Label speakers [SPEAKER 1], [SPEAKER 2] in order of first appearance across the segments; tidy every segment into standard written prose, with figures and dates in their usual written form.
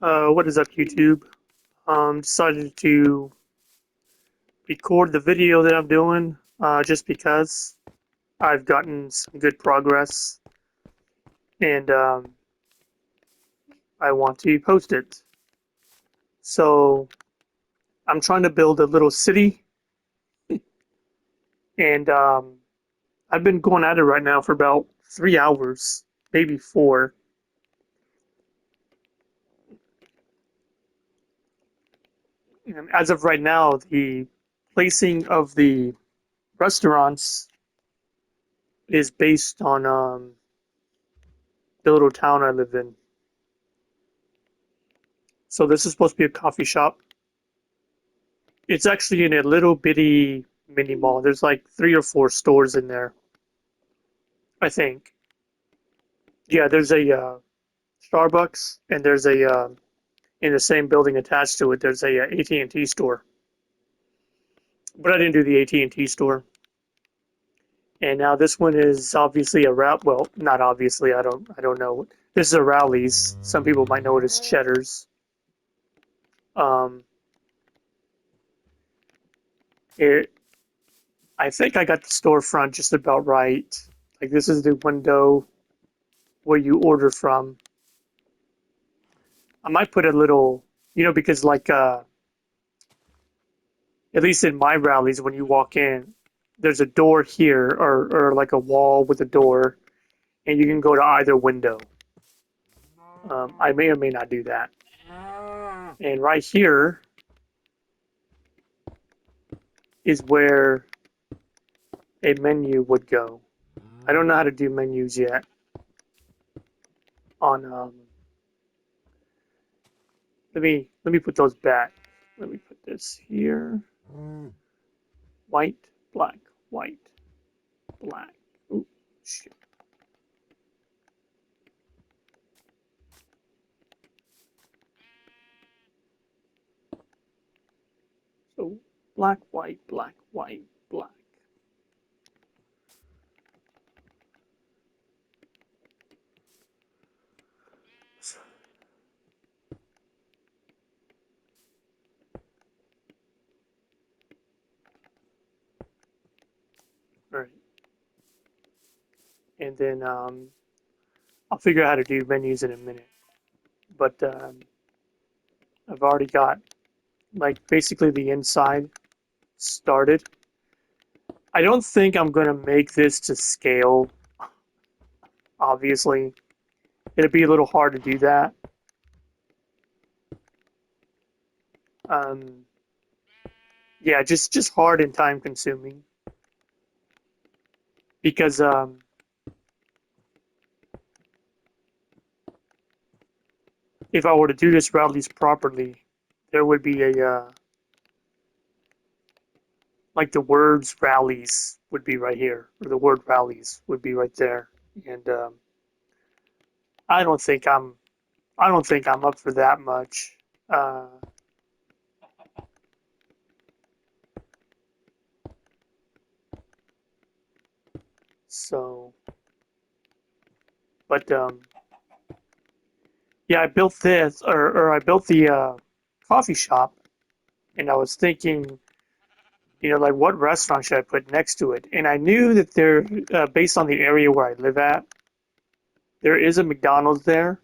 [SPEAKER 1] What is up, YouTube? Decided to record the video that I'm doing just because I've gotten some good progress and I want to post it. So I'm trying to build a little city, and I've been going at it right now for about 3 hours, maybe four. And as of right now, the placing of the restaurants is based on the little town I live in. So this is supposed to be a coffee shop. It's actually in a little bitty mini mall. There's like 3 or 4 stores in there, I think. Yeah, there's a Starbucks, and there's a in the same building attached to it. There's a AT&T store, but I didn't do the AT&T store. And now this one is obviously a route. Well, not obviously. I don't know. This is a Rowley's. Some people might know it as Cheddar's. Um, it. I think I got the storefront just about right. Like this is the window where you order from. I might put a little, because like at least in my rallies, when you walk in, there's a door here or like a wall with a door, and you can go to either window. I may or may not do that. And right here is where a menu would go. I don't know how to do menus yet. On let me put those back. Let me put this here. White, black, white, black. Ooh, shit. So black, white, black, white, black. All right. And then I'll figure out how to do menus in a minute. But I've already got like basically the inside started. I don't think I'm gonna make this to scale. Obviously, it'd be a little hard to do that. Um, yeah, just hard and time consuming because if I were to do this rallies properly, there would be a like the words rallies would be right here, or the word rallies would be right there, and I don't think I'm I don't think I'm up for that much. Uh, so, but yeah, I built this, or I built the coffee shop, and I was thinking, like what restaurant should I put next to it? And I knew that there, based on the area where I live at, there is a McDonald's there,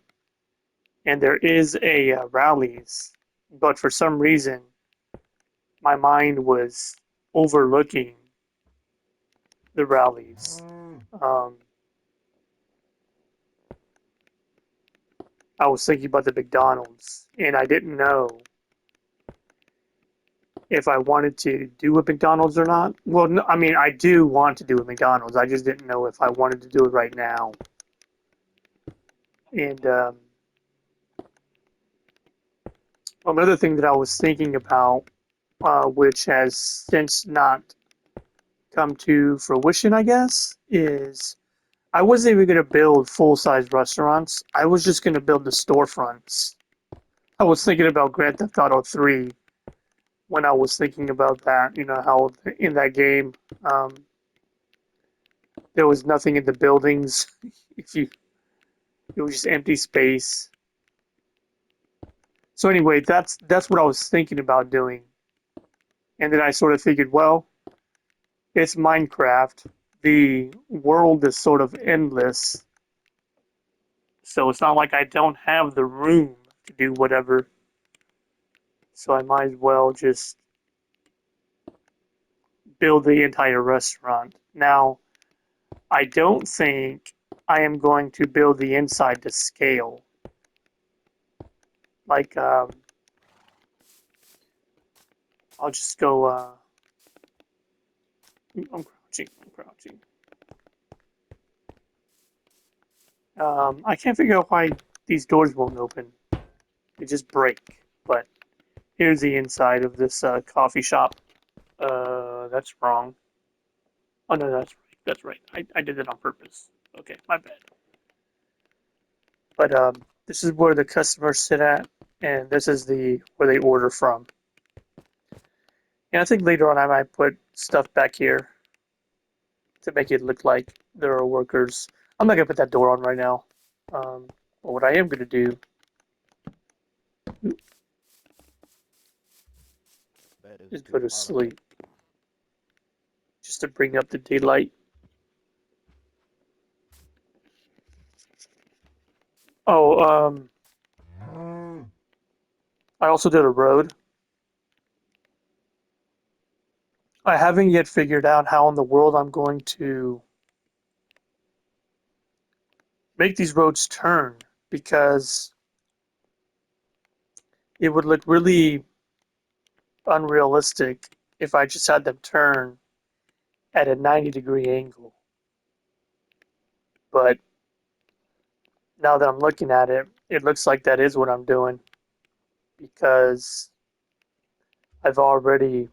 [SPEAKER 1] and there is a Rally's, but for some reason, my mind was overlooking the Rally's. Um, I was thinking about the McDonald's, and I didn't know if I wanted to do a McDonald's or not. Well, no, I mean, I do want to do a McDonald's. I just didn't know if I wanted to do it right now. And another thing that I was thinking about, which has since not come to fruition, I guess, is I wasn't even going to build full-size restaurants. I was just going to build the storefronts. I was thinking about Grand Theft Auto 3 when I was thinking about that. How in that game, um, there was nothing in the buildings. If you, it was just empty space. So anyway, that's what I was thinking about doing. And then I sort of figured, well, it's Minecraft. The world is sort of endless. So it's not like I don't have the room to do whatever. So I might as well just build the entire restaurant. Now, I don't think I am going to build the inside to scale. Like, I'll just go, I'm crouching, I'm crouching. I can't figure out why these doors won't open. They just break. But here's the inside of this coffee shop. That's wrong. Oh no, that's right. That's right. I did it on purpose. Okay, my bad. But this is where the customers sit at, and this is the where they order from. And I think later on I might put stuff back here to make it look like there are workers. I'm not gonna put that door on right now. But what I am gonna do is go to sleep just to bring up the daylight. Oh, I also did a road. I haven't yet figured out how in the world I'm going to make these roads turn because it would look really unrealistic if I just had them turn at a 90-degree angle. But now that I'm looking at it, it looks like that is what I'm doing because I've already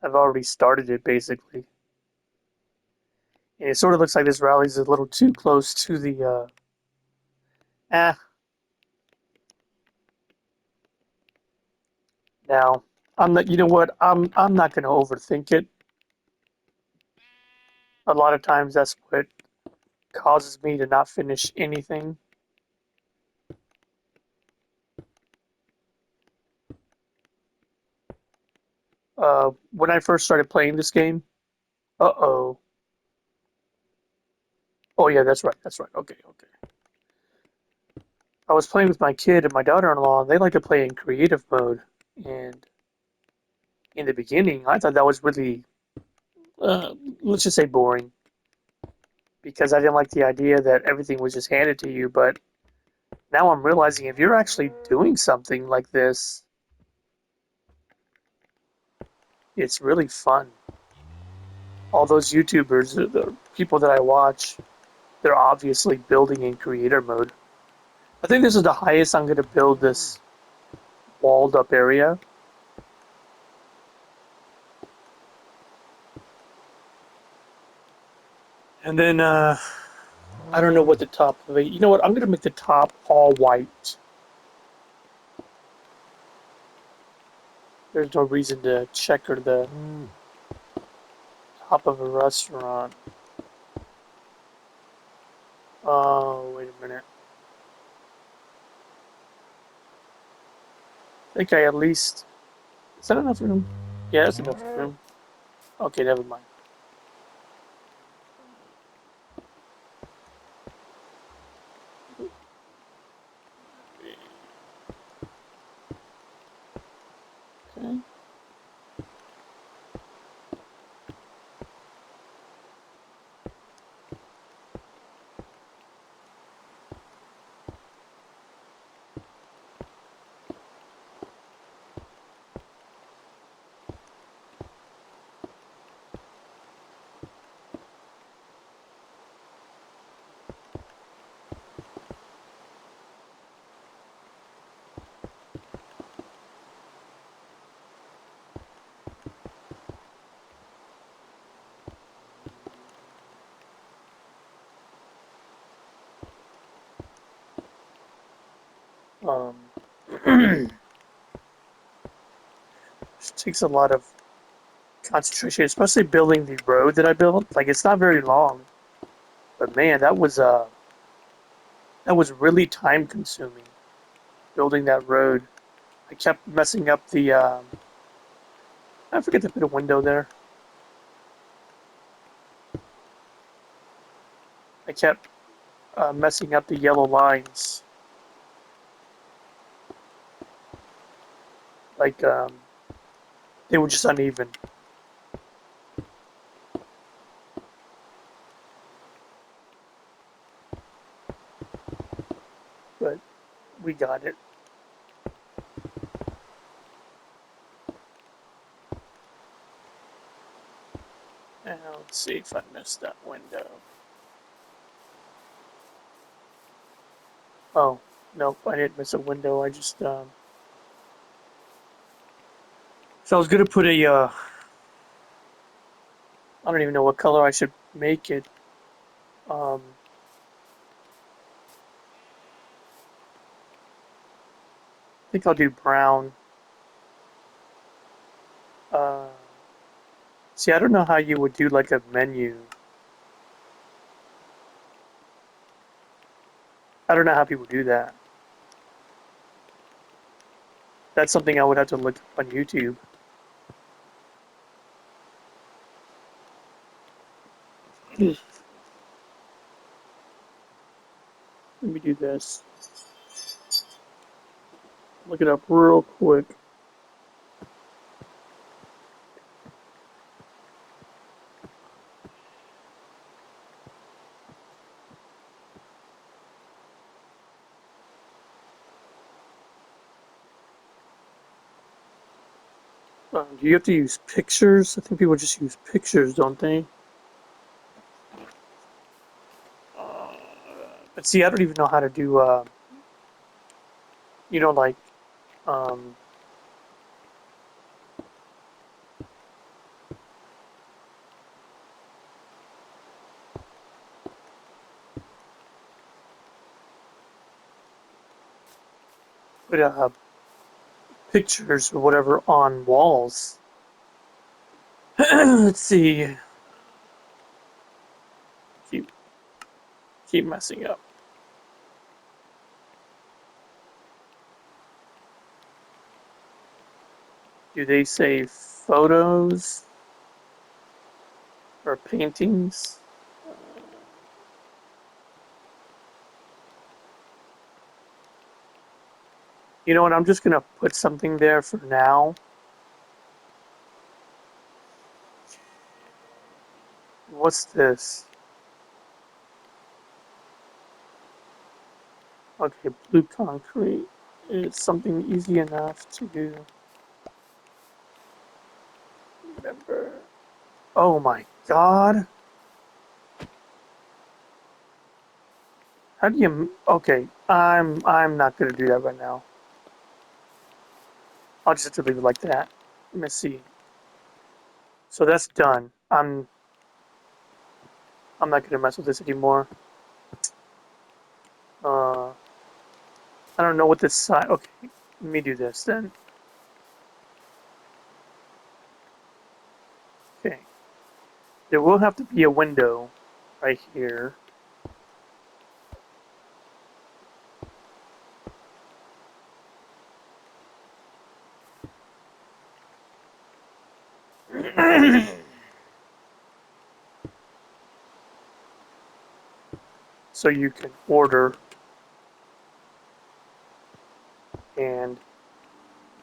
[SPEAKER 1] I've already started it basically. And it sort of looks like this rally's a little too close to the eh. Now, I'm not you know what? I'm not gonna overthink it. A lot of times that's what causes me to not finish anything. When I first started playing this game, uh-oh. Oh yeah, that's right, that's right. Okay, okay. I was playing with my kid and my daughter-in-law, and they like to play in creative mode. And in the beginning, I thought that was really, let's just say boring, because I didn't like the idea that everything was just handed to you. But now I'm realizing if you're actually doing something like this, it's really fun. All those YouTubers, the people that I watch, they're obviously building in creator mode. I think this is the highest I'm going to build this walled up area. And then I don't know what the top of it. You know what? I'm gonna make the top all white. There's no reason to checker the top of a restaurant. Oh, wait a minute. I think I at least. Is that enough room? Yeah, that's enough room. Okay, never mind. Okay. Um, it takes a lot of concentration, especially building the road that I built. Like it's not very long, but man, that was really time consuming. building that road, I kept messing up the. I forget to put a window there. I kept messing up the yellow lines. Like they were just uneven. But we got it. Now let's see if I missed that window. Oh, nope, I didn't miss a window. I just so I was gonna put a I don't even know what color I should make it. Um, I think I'll do brown. Uh, See, I don't know how you would do like a menu. I don't know how people do that. That's something I would have to look up on YouTube. Let me do this. Look it up real quick. Do you have to use pictures? I think people just use pictures, don't they? But see, I don't even know how to do, like, um, put pictures or whatever on walls. Let's see. Keep keep messing up. Do they say photos or paintings? You know what? I'm just gonna put something there for now. What's this? Okay, blue concrete. It's something easy enough to remember. Oh my god. How do you? Okay, I'm not gonna do that right now. I'll just have to leave it like that. Let me see. So that's done. I'm not gonna mess with this anymore. Uh, I don't know what this side. Okay, let me do this then. Okay, there will have to be a window right here. So you can order, and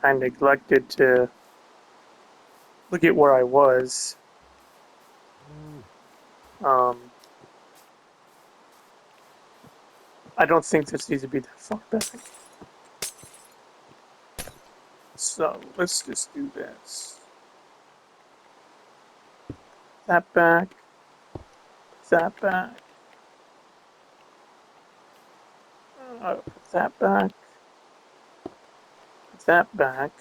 [SPEAKER 1] I neglected to look at where I was. Um, I don't think this needs to be that far back. So let's just do this. That back, that back, put that back, put that back.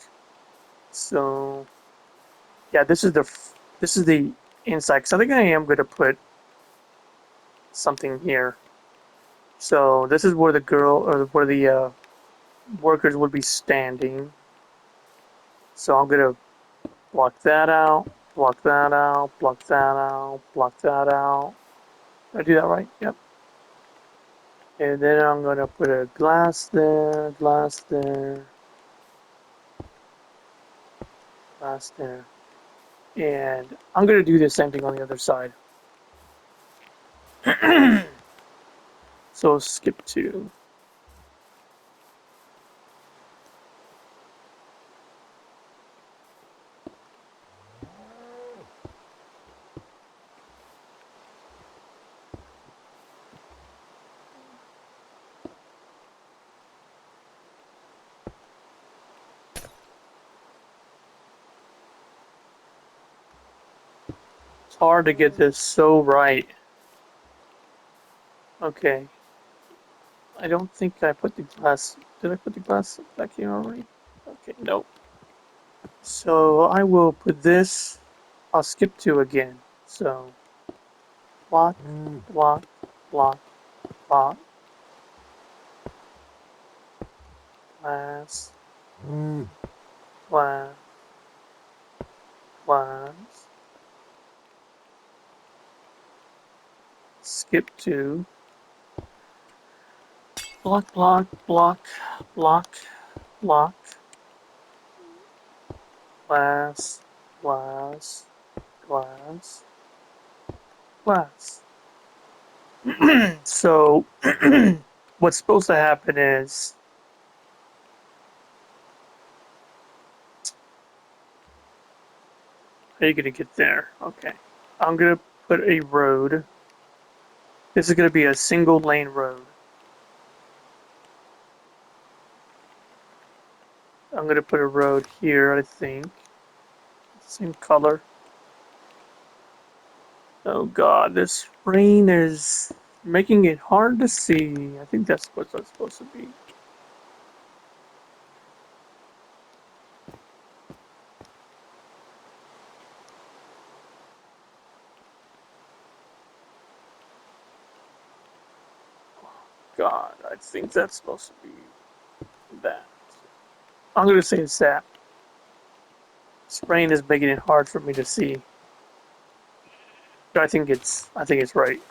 [SPEAKER 1] So yeah, this is the inside. Cause I think I am gonna put something here. So this is where the girl or where the workers would be standing. So I'm gonna block that out, block that out, block that out, block that out. Did I do that right? Yep. And then I'm gonna put a glass there, glass there, glass there. And I'm gonna do the same thing on the other side. So skip 2. It's hard to get this so right. Okay. I don't think I put the glass. Did I put the glass back here already? Okay, nope. So I will put this. I'll skip 2 again. So block, block, block, block, glass, glass, glass. Skip 2. Block, block, block, block, block, glass, glass, glass, glass. So what's supposed to happen is how are you gonna get there? Okay. I'm gonna put a road. This is gonna be a single lane road. I'm gonna put a road here, I think. Same color. Oh god, this rain is making it hard to see. I think that's what that's supposed to be. God, I think that's supposed to be that. I'm gonna say it's that. This rain is making it hard for me to see. But I think it's right.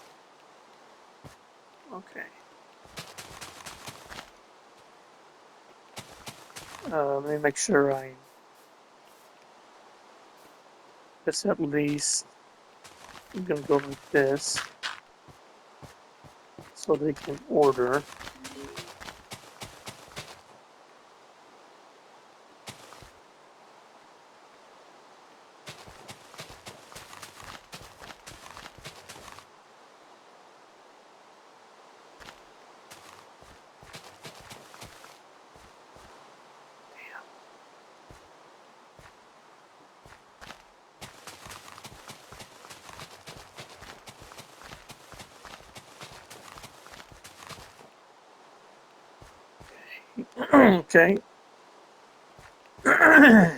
[SPEAKER 1] Okay. Let me make sure I this at least. I'm gonna go like this so they can order. Okay. Alright.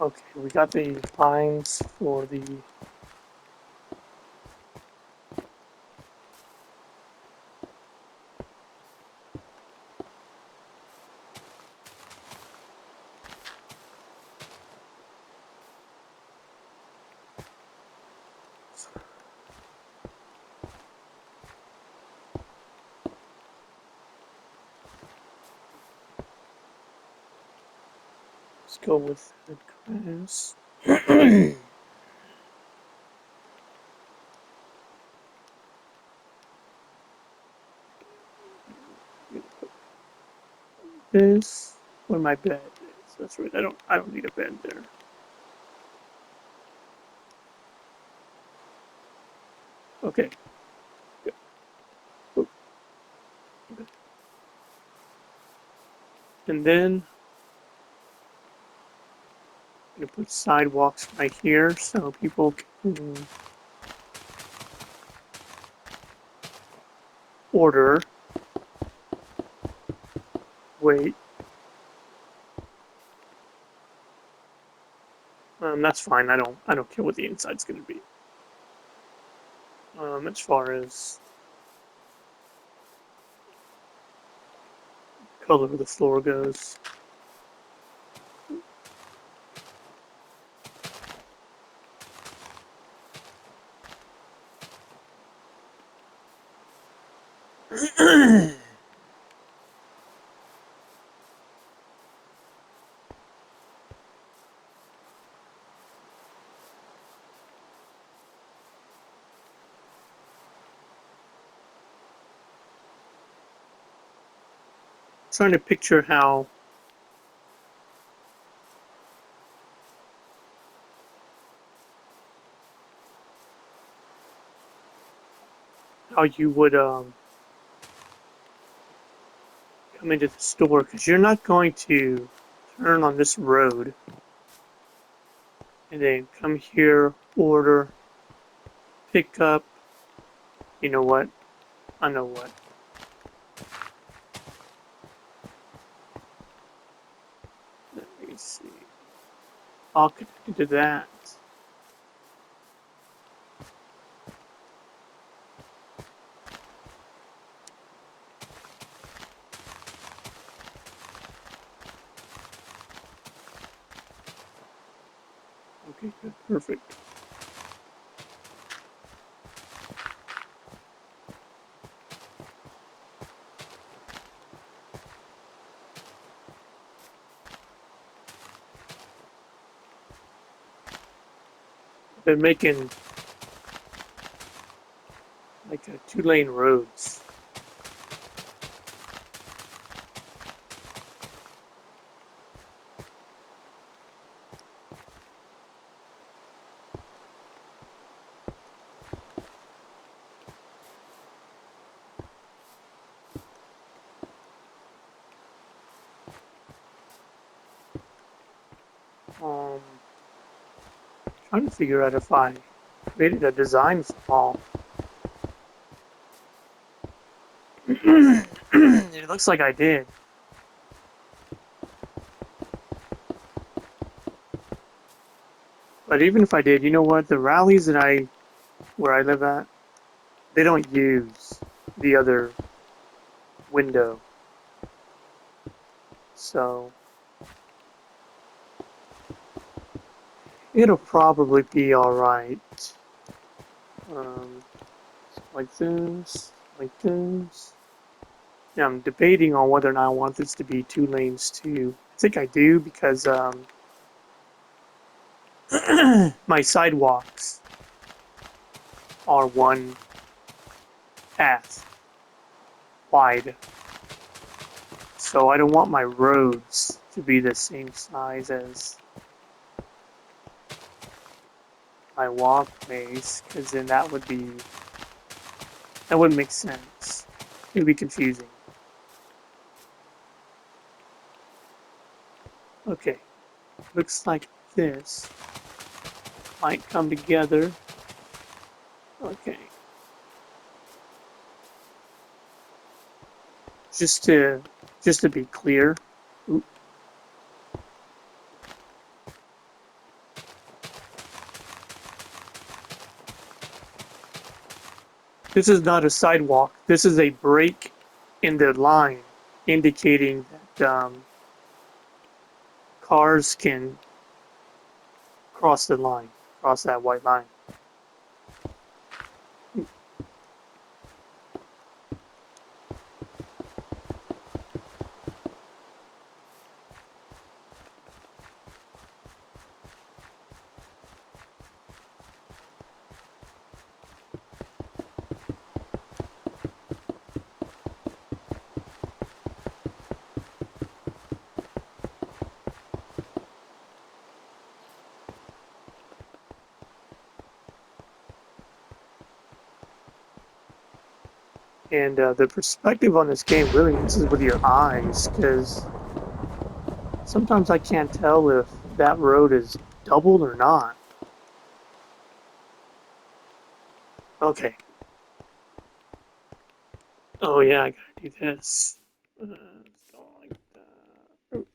[SPEAKER 1] Okay, we got the lines for the let's go with the grass. This where my bed is. That's right. I don't need a bed there. Okay. Good. Oop. And then I'm gonna put sidewalks right here so people can order. Wait. That's fine. I don't care what the inside's gonna be. As far as color of the floor goes. Trying to picture how you would come into the store, because you're not going to turn on this road and then come here, order, pick up. You know what? I know what. Let me see. I'll connect it to that. Okay, good, perfect. They're making like a 2-lane roads. Um, Trying to figure out if I created a design file. It looks like I did. But even if I did, you know what? The rallies where I live at, they don't use the other window. So it'll probably be alright. Um, like this, like this. Now I'm debating on whether or not I want this to be 2 lanes too. I think I do because my sidewalks are one path wide. So I don't want my roads to be the same size as my walkways, because then that wouldn't make sense. It would be confusing. Okay, looks like this might come together. Okay, just to be clear. Oop, this is not a sidewalk. This is a break in the line, indicating that cars can cross the line, cross that white line. And the perspective on this game really messes with your eyes, because sometimes I can't tell if that road is doubled or not. Okay. Oh yeah, I gotta do this. Let's go like that.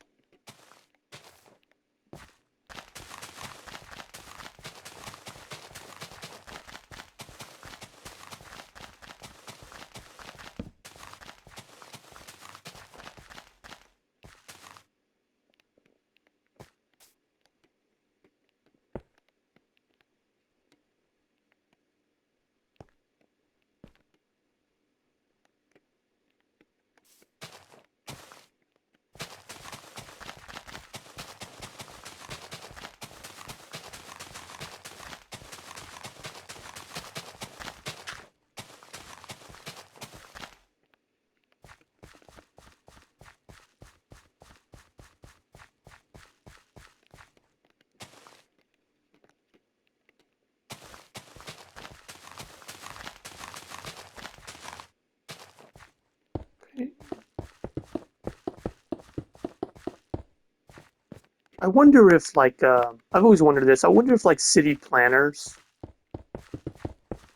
[SPEAKER 1] I wonder if like I've always wondered this. I wonder if like city planners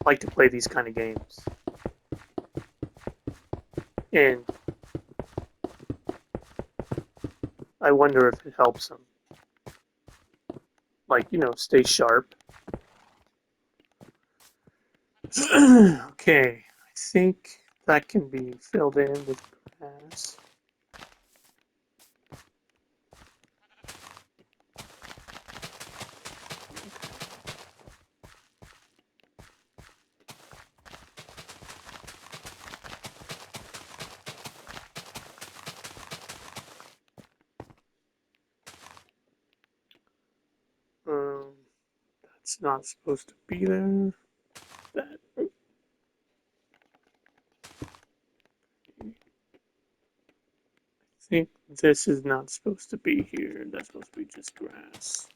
[SPEAKER 1] like to play these kind of games, and I wonder if it helps them, like stay sharp. Okay, I think that can be filled in with grass. That's not supposed to be there. That. I think this is not supposed to be here. That's supposed to be just grass.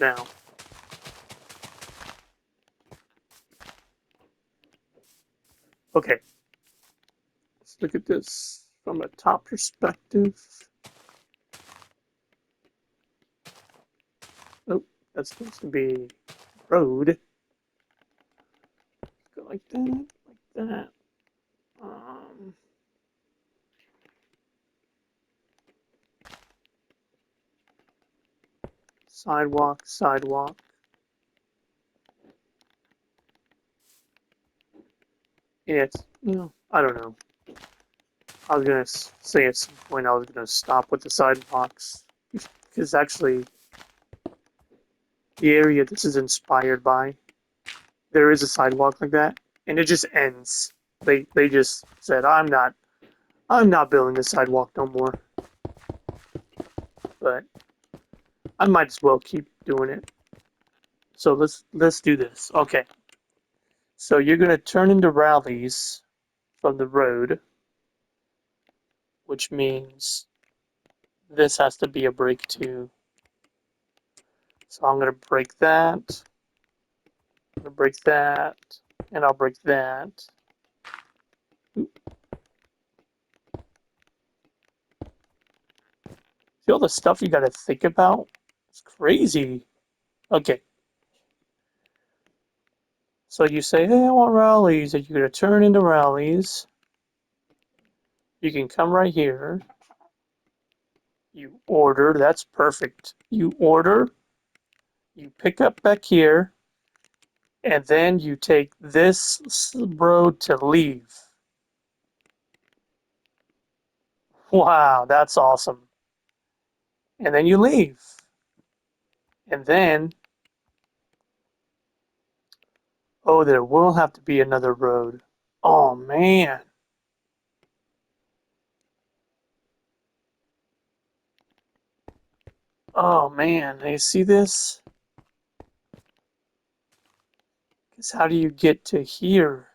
[SPEAKER 1] Now. Okay. Let's look at this from a top perspective. Oh, that's supposed to be road. Go like that, like that. Sidewalk, sidewalk. Yeah, it's, I don't know. I was gonna say at some point I was gonna stop with the sidewalks because actually the area this is inspired by, there is a sidewalk like that, and it just ends. They just said I'm not building this sidewalk no more. But I might as well keep doing it. So let's do this. Okay. So you're gonna turn into rallies from the road, which means this has to be a break too. So I'm gonna break that. I'm gonna break that, and I'll break that. See all the stuff you gotta think about? It's crazy. Okay. So you say, hey, I want rallies, and you're gonna turn into rallies. You can come right here. You order, that's perfect. You order, you pick up back here, and then you take this road to leave. Wow, that's awesome. And then you leave. And then, oh, there will have to be another road. Oh, man. Oh, man. You see this? Because how do you get to here?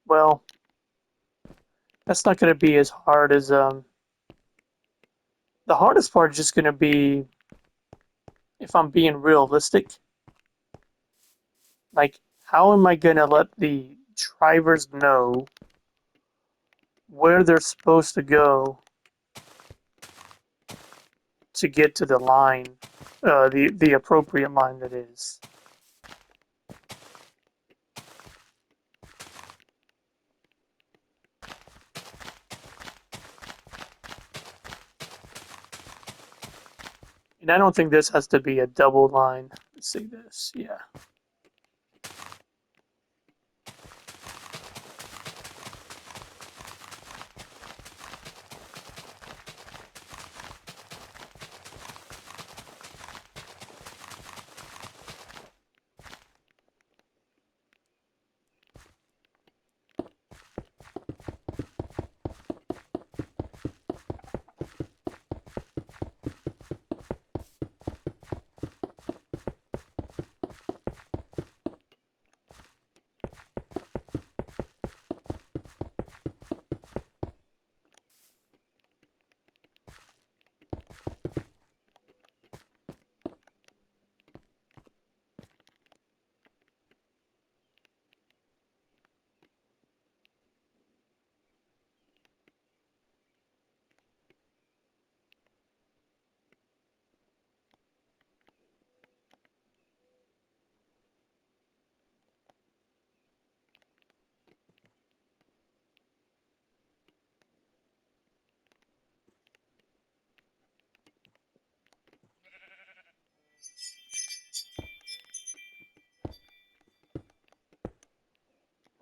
[SPEAKER 1] Well, that's not going to be as hard as, the hardest part is just going to be, if I'm being realistic, like, how am I going to let the drivers know where they're supposed to go to get to the line, the appropriate line that is. And I don't think this has to be a double line. Let's see this, yeah.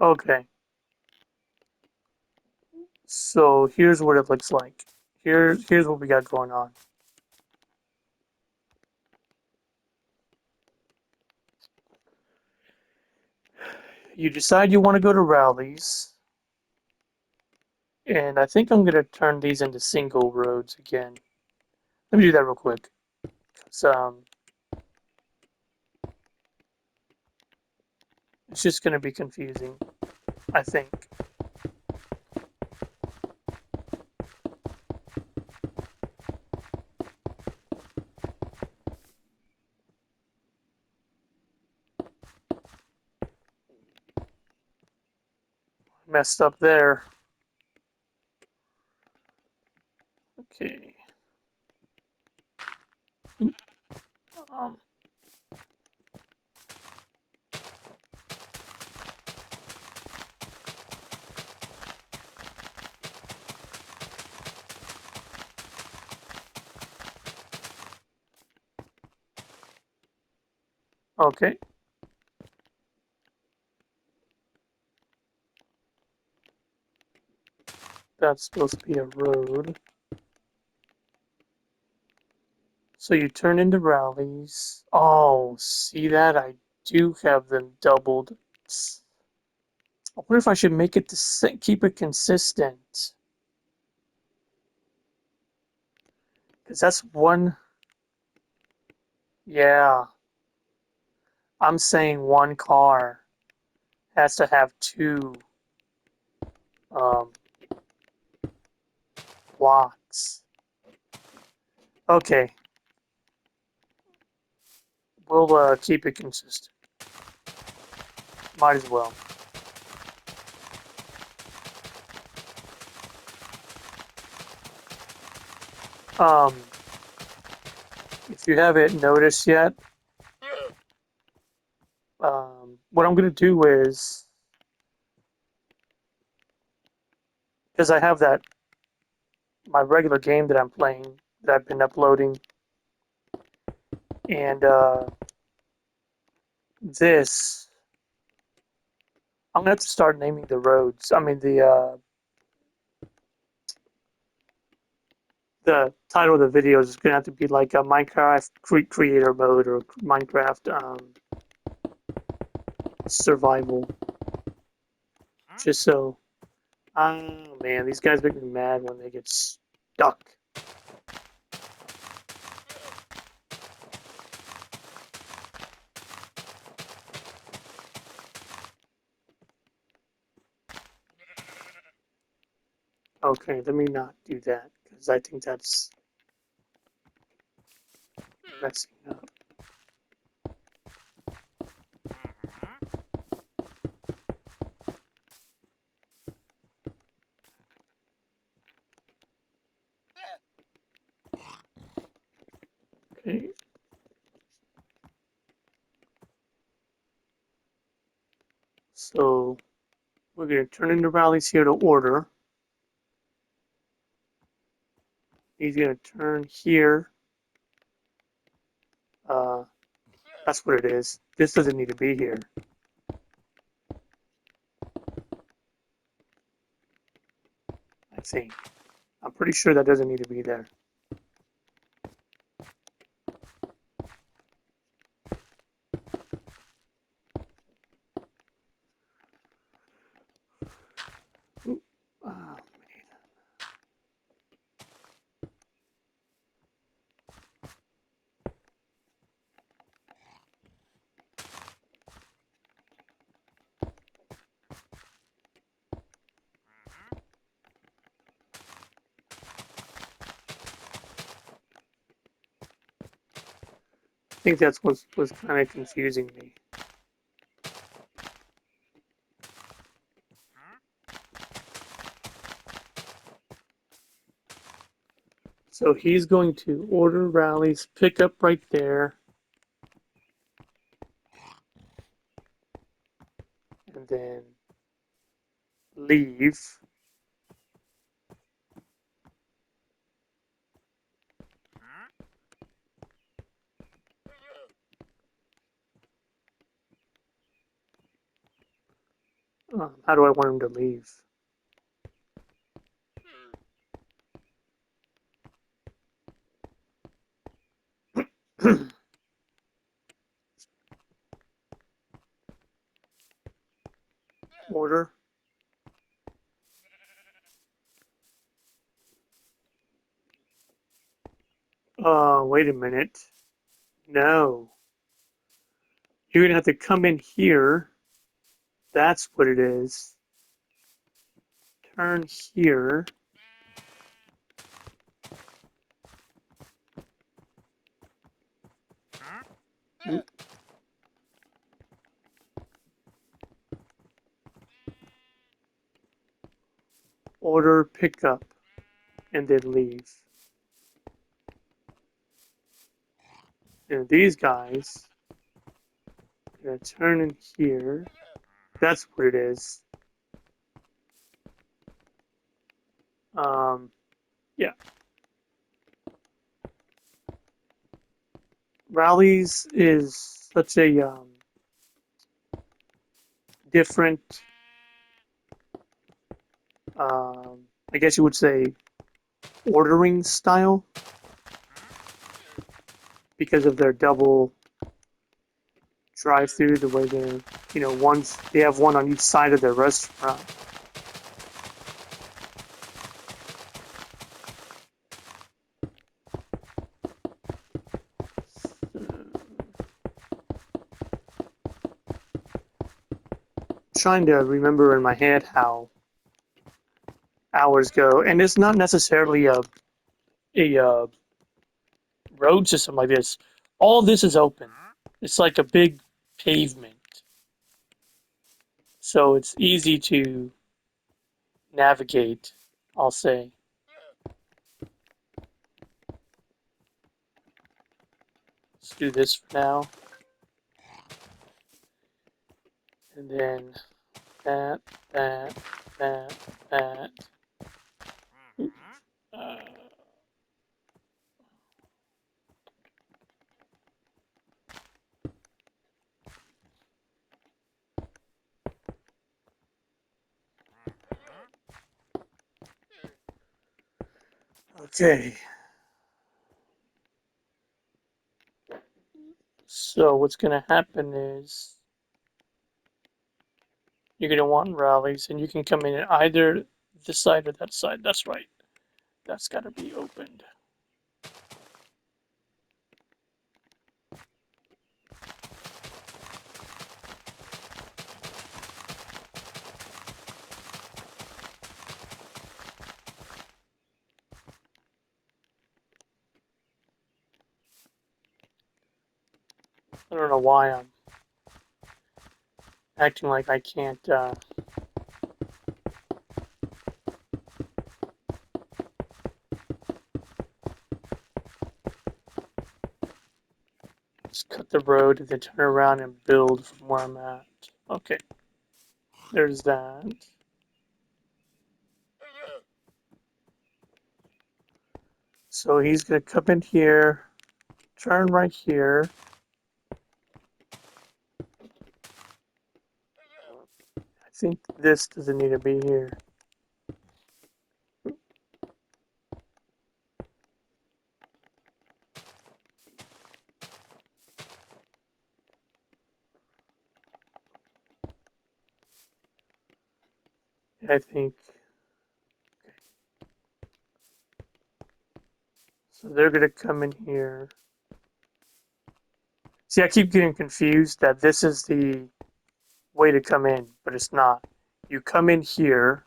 [SPEAKER 1] Okay. So here's what it looks like. Here's what we got going on. You decide you want to go to rallies, and I think I'm gonna turn these into single roads again. Let me do that real quick. So it's just gonna be confusing, I think. Messed up there. Okay. Um, okay. That's supposed to be a road. So you turn into rallies. Oh, see that? I do have them doubled. I wonder if I should make it to keep it consistent. Because that's one. Yeah, I'm saying one car has to have two um, blocks. Okay, we'll keep it consistent. Might as well. Um, if you haven't noticed yet, what I'm gonna do is, because I have that my regular game that I'm playing that I've been uploading, and this I'm gonna have to start naming the roads. I mean the title of the video is gonna have to be like a Minecraft creator mode or Minecraft survival. Just so, oh man, these guys make me mad when they get stuck. Okay, let me not do that because I think that's messing up. Okay, so we're gonna turn into rallies here to order. He's gonna turn here. Uh, that's what it is. This doesn't need to be here. I think. I'm pretty sure that doesn't need to be there. Ooh, oh, man. I think that's what was kind of confusing me. So he's going to order rallies, pick up right there, and then leave. How do I want him to leave? Order. Wait a minute. No. You're gonna have to come in here. That's what it is. Turn here. Oop. Order pickup and then leave. And these guys are gonna turn in here. That's what it is. Yeah. Rallies is such a different, I guess you would say, ordering style because of their double drive-through. The way they're, they have one on each side of their restaurant. Trying to remember in my head how hours go, and it's not necessarily a road system like this. All this is open. It's like a big pavement, so it's easy to navigate, I'll say. Let's do this for now, and then that, that, that, that. Uh, okay. So what's going to happen is you're going to want rallies, and you can come in at either this side or that side. That's right. That's got to be opened. I don't know why I'm acting like I can't. Just cut the road and then turn around and build from where I'm at. Okay, there's that. So he's gonna come in here, turn right here. I think this doesn't need to be here. I think. So they're gonna come in here. See, I keep getting confused that this is the way to come in, but it's not. You come in here,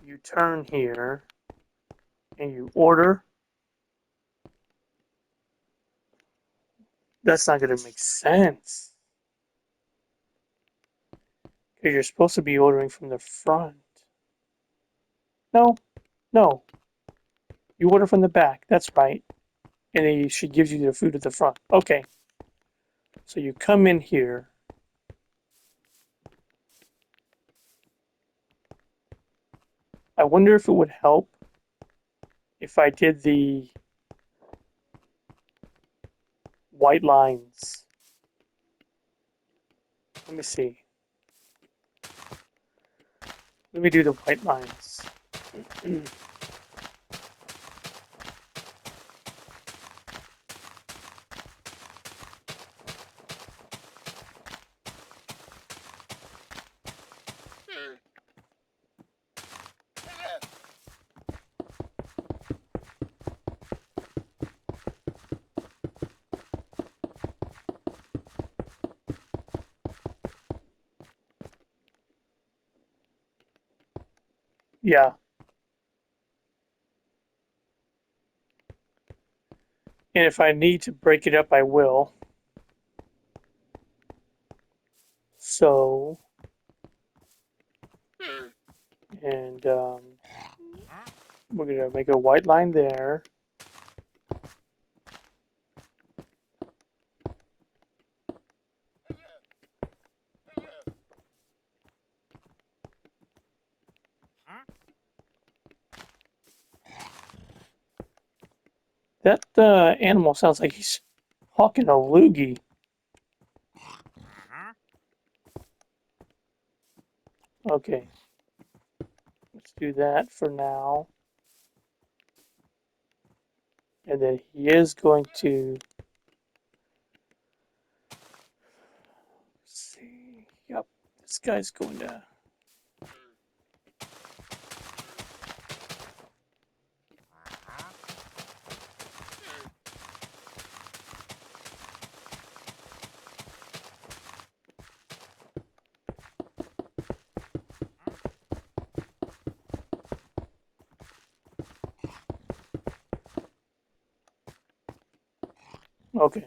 [SPEAKER 1] you turn here, and you order. That's not gonna make sense. Because you're supposed to be ordering from the front. No, no. You order from the back. That's right. And then she gives you the food at the front. Okay. So you come in here. I wonder if it would help if I did the white lines Let me see. Let me do the white lines. Yeah. And if I need to break it up, I will. So, and we're gonna make a white line there. That animal sounds like he's hawking a loogie. Okay, let's do that for now. And then he is going to, let's see, yep, this guy's going to, okay.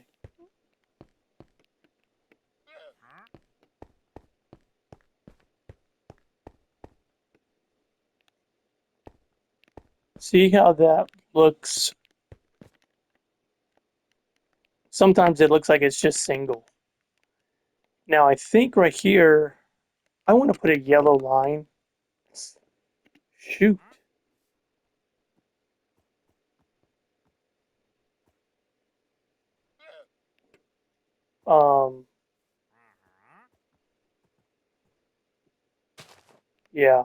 [SPEAKER 1] See how that looks? Sometimes it looks like it's just single. Now I think right here, I want to put a yellow line. Shoot. Um, yeah,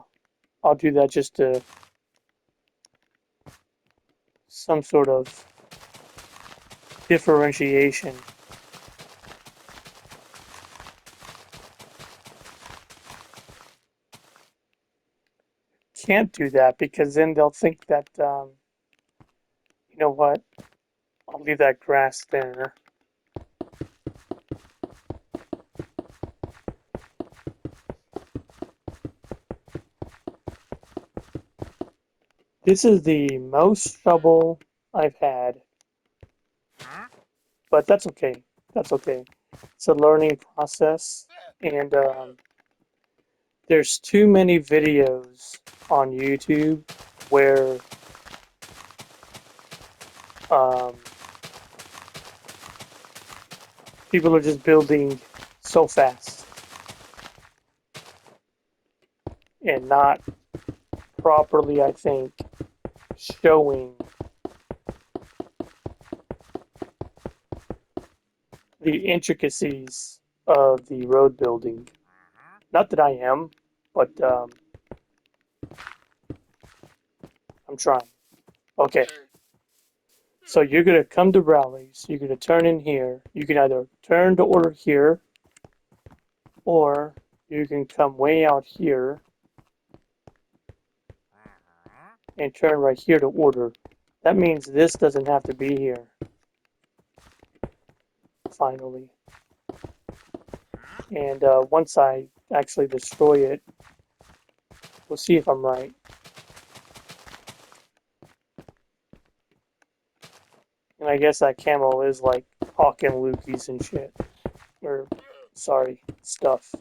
[SPEAKER 1] I'll do that just to some sort of differentiation. Can't do that because then they'll think that, you know what? I'll leave that grass there. This is the most trouble I've had, but that's okay. That's okay. It's a learning process, and there's too many videos on YouTube where um, people are just building so fast and not properly, I think, showing the intricacies of the road building. Not that I am, but I'm trying. Okay, so you're gonna come to rallies. You're gonna turn in here. You can either turn to order here, or you can come way out here and turn right here to order. That means this doesn't have to be here. Finally. And once I actually destroy it, we'll see if I'm right. And I guess that camel is like hawking loogies and shit. Or, sorry, stuff.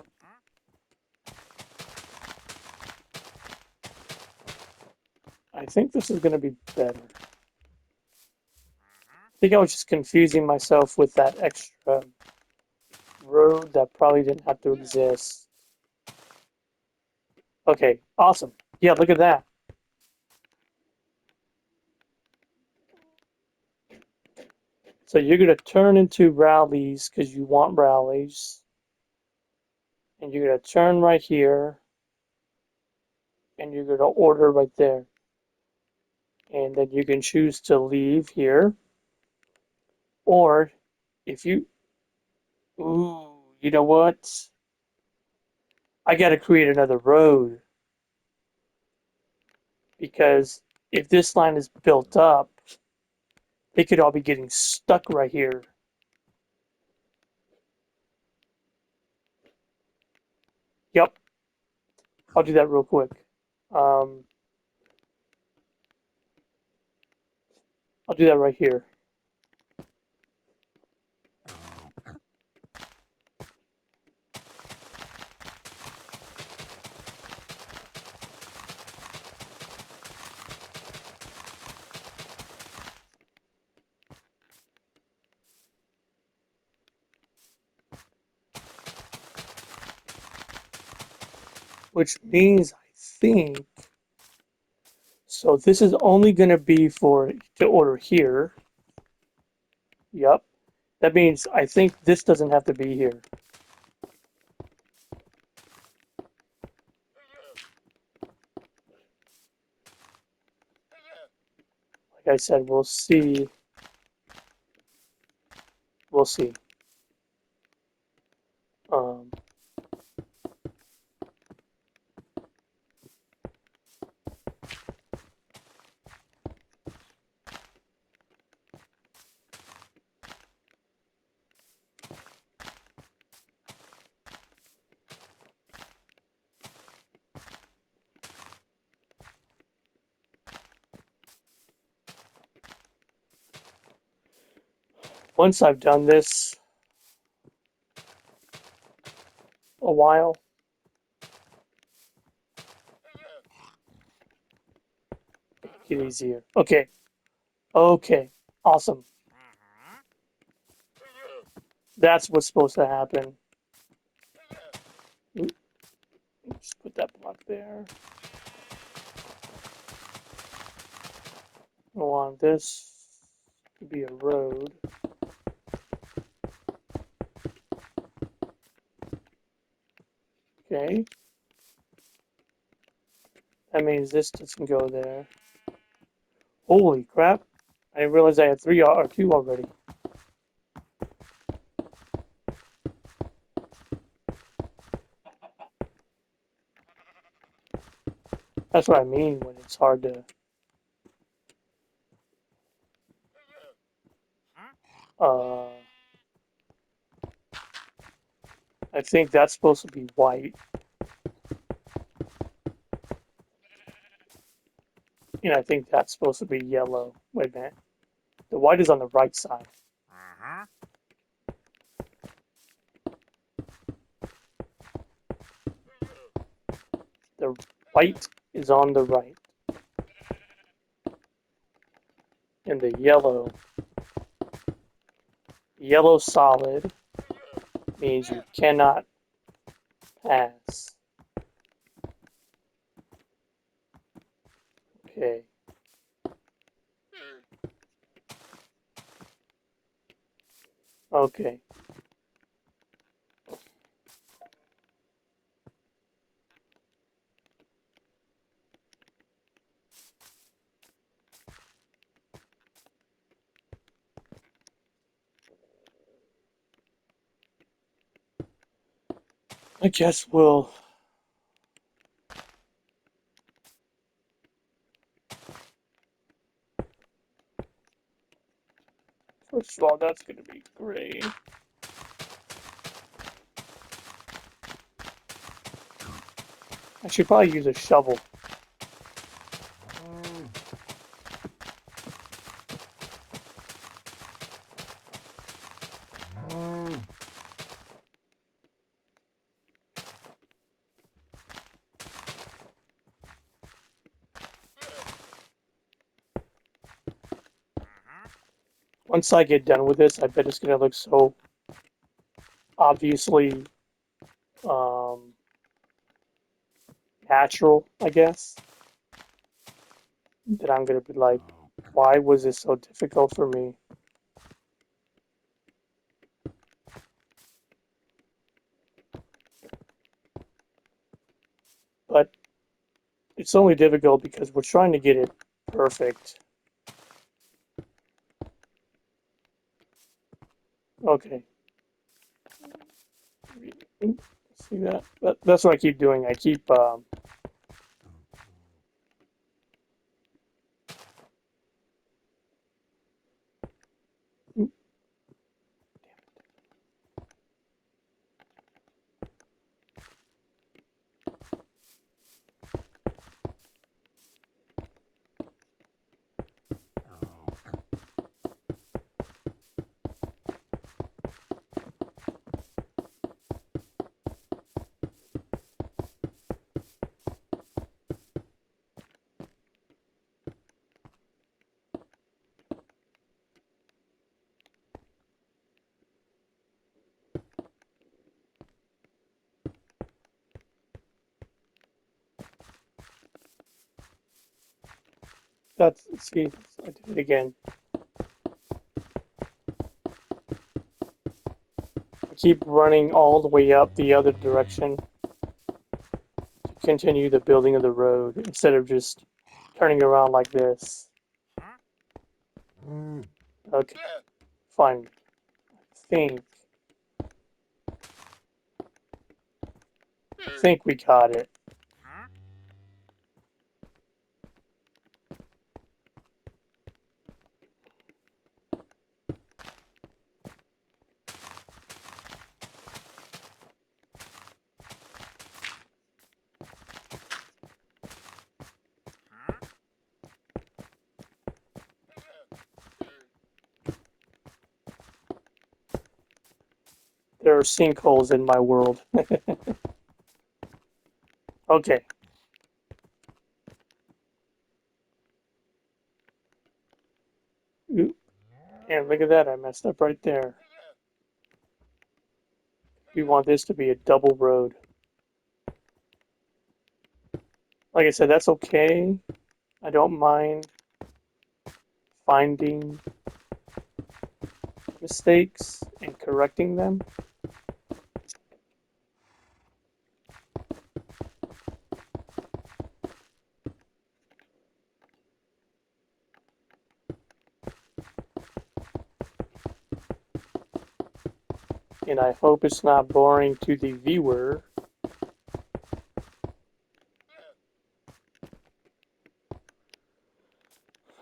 [SPEAKER 1] I think this is going to be better. I think I was just confusing myself with that extra road that probably didn't have to exist. Okay, awesome. Yeah, look at that. So you're going to turn into rallies because you want rallies. and you're gonna turn right here, and you're gonna order right there. And then you can choose to leave here, or if you, ooh, you know what? I gotta create another road because if this line is built up, they could all be getting stuck right here. Yep, I'll do that real quick. Um, I'll do that right here. Which means I think, so this is only going to be for to order here. Yep. That means I think this doesn't have to be here. Like I said, we'll see. We'll see. Um, Once I've done this a while, get easier. Okay. Okay. Awesome. That's what's supposed to happen. Just put that block there. I want this to be a road. Okay. That means this doesn't go there. Holy crap. I didn't realize I had three or two already. That's what I mean when it's hard to. Uh, I think that's supposed to be white. And I think that's supposed to be yellow. Wait a minute. The white is on the right side. The white is on the right. And the yellow solid means you cannot pass. Okay. Okay. I guess we'll. First of all, that's going to be gray. I should probably use a shovel. Once I get done with this, I bet it's going to look so obviously um, natural, I guess, that I'm going to be like, why was this so difficult for me? It's only difficult because we're trying to get it perfect. Okay. See that? That's what I keep doing. I keep that's see I did it again. I keep running all the way up the other direction to continue the building of the road instead of just turning around like this. Okay, fine. Think we got it. There are sinkholes in my world. Okay. Oop. And look at that, I messed up right there. We want this to be a double road. Like I said, that's okay. I don't mind finding mistakes and correcting them. And I hope it's not boring to the viewer.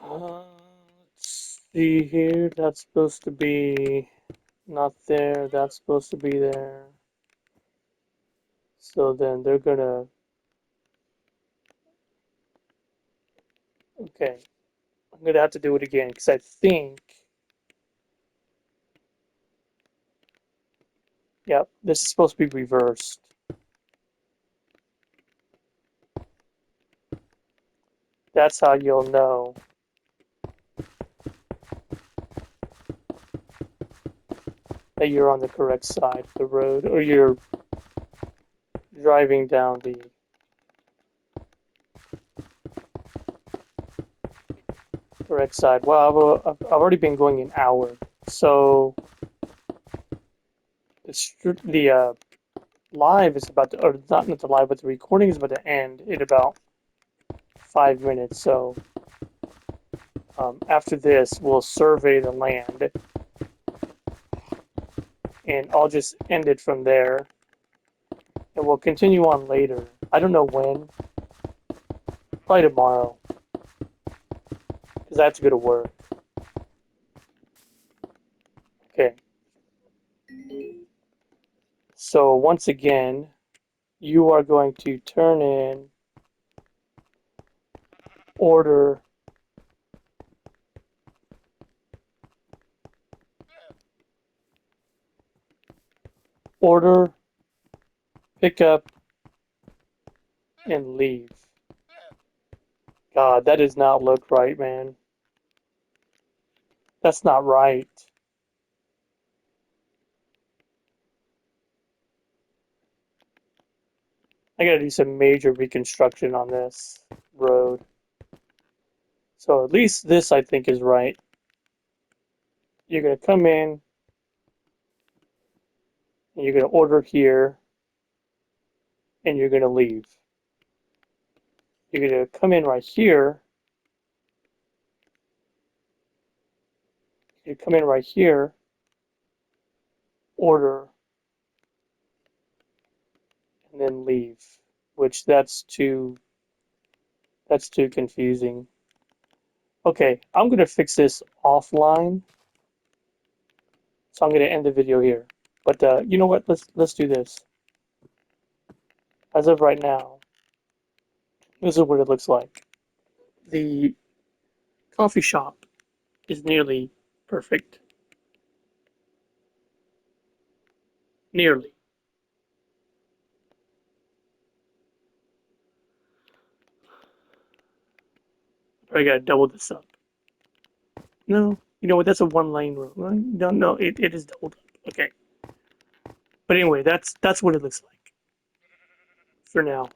[SPEAKER 1] Let's see here. That's supposed to be not there. That's supposed to be there. So then they're gonna. Okay. I'm gonna have to do it again because I think. Yep, this is supposed to be reversed. That's how you'll know. That you're on the correct side of the road, or you're driving down the correct side. Well, I've already been going an hour, so the live is about to, or not the live, but the recording is about to end in about 5 minutes. So after this, we'll survey the land, and I'll just end it from there, and we'll continue on later. I don't know when, probably tomorrow, because I have to go to work. Okay. So once again, you are going to turn in order order, pick up, and leave. God, that does not look right, man. That's not right. I gotta do some major reconstruction on this road. So at least this I think is right. You're gonna come in and you're gonna order here and you're gonna leave. You're gonna come in right here. You come in right here, order, and then leave. Which that's too confusing. Okay, I'm gonna fix this offline, so I'm gonna end the video here. But you know what? Let's do this. As of right now, this is what it looks like. The coffee shop is nearly perfect. Nearly. I gotta double this up. No, you know what? That's a one-lane road. No, no, it is doubled up. Okay. But anyway, that's what it looks like for now.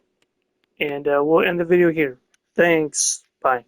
[SPEAKER 1] And we'll end the video here. Thanks. Bye.